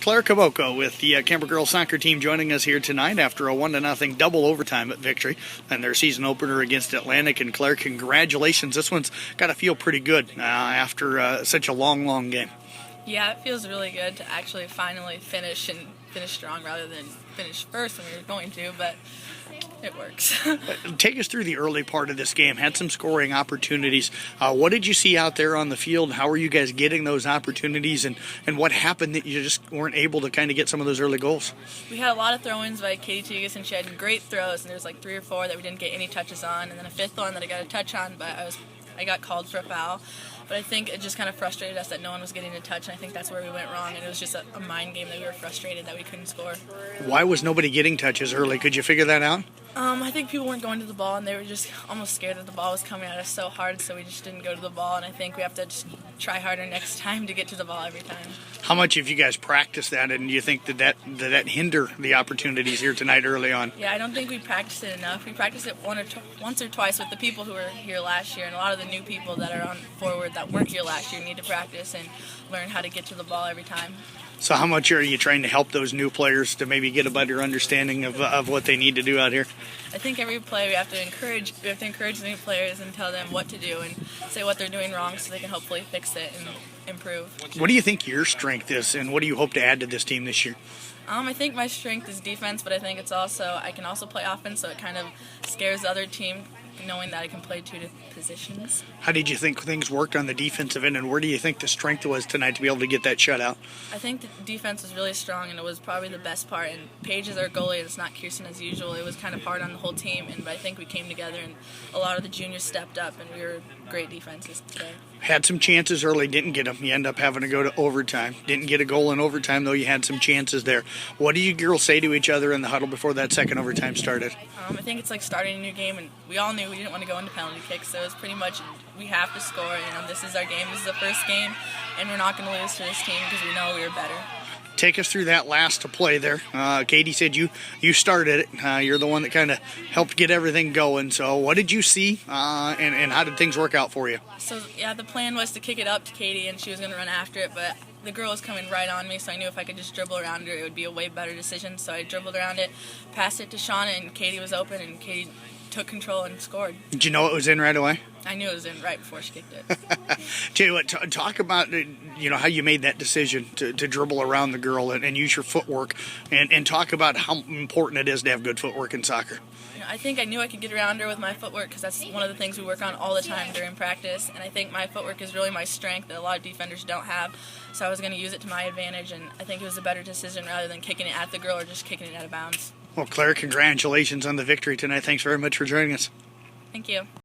Claire Caboclo with the Kemper girls soccer team joining us here tonight after a 1-0 double overtime victory and their season opener against Atlantic. And Claire, congratulations. This one's got to feel pretty good after such a long game. Yeah, it feels really good to actually finally finish strong rather than finish first when we were going to, but it works. Take us through the early part of this game. Had some scoring opportunities. What did you see out there on the field? How were you guys getting those opportunities, and what happened that you just weren't able to kind of get some of those early goals? We had a lot of throw-ins by Katie Tegas, and she had great throws, and there's like 3 or 4 that we didn't get any touches on, and then a 5th one that I got a touch on, but I got called for a foul. But I think it just kind of frustrated us that no one was getting a touch, and I think that's where we went wrong, and it was just a mind game that we were frustrated that we couldn't score. Why was nobody getting touches early? Could you figure that out? I think people weren't going to the ball, and they were just almost scared that the ball was coming at us so hard, so we just didn't go to the ball, and I think we have to just try harder next time to get to the ball every time. How much have you guys practiced that, and do you think that hinder the opportunities here tonight early on? Yeah, I don't think we practiced it enough. We practiced it once or twice with the people who were here last year, and a lot of the new people that are on forward that weren't here last year need to practice and learn how to get to the ball every time. So how much are you trying to help those new players to maybe get a better understanding of what they need to do out here? I think every play we have to encourage the new players and tell them what to do and say what they're doing wrong so they can hopefully fix it and improve. What do you think your strength is, and what do you hope to add to this team this year? I think my strength is defense, but I think I can also play offense, so it kind of scares the other team knowing that I can play 2 positions. How did you think things worked on the defensive end, and where do you think the strength was tonight to be able to get that shutout? I think the defense was really strong, and it was probably the best part. And Paige is our goalie, and it's not Kirsten as usual. It was kind of hard on the whole team, but I think we came together, and a lot of the juniors stepped up, and we were great defenses today. Had some chances early, didn't get them. You end up having to go to overtime. Didn't get a goal in overtime, though you had some chances there. What do you girls say to each other in the huddle before that second overtime started? I think it's like starting a new game, and we all knew we didn't want to go into penalty kicks, so it was pretty much we have to score. This is our game. This is the first game, and we're not going to lose to this team because we know we were better. Take us through that last play there. Katie said you started it. You're the one that kind of helped get everything going. So what did you see, and how did things work out for you? So, yeah, the plan was to kick it up to Katie, and she was going to run after it, but the girl was coming right on me, so I knew if I could just dribble around her, it would be a way better decision. So I dribbled around it, passed it to Shauna, and Katie was open, and Katie took control and scored. Did you know it was in right away? I knew it was in right before she kicked it. Tell you what, talk about how you made that decision to dribble around the girl and use your footwork, and talk about how important it is to have good footwork in soccer. I think I knew I could get around her with my footwork because that's one of the things we work on all the time during practice, and I think my footwork is really my strength that a lot of defenders don't have, so I was going to use it to my advantage, and I think it was a better decision rather than kicking it at the girl or just kicking it out of bounds. Well, Claire, congratulations on the victory tonight. Thanks very much for joining us. Thank you.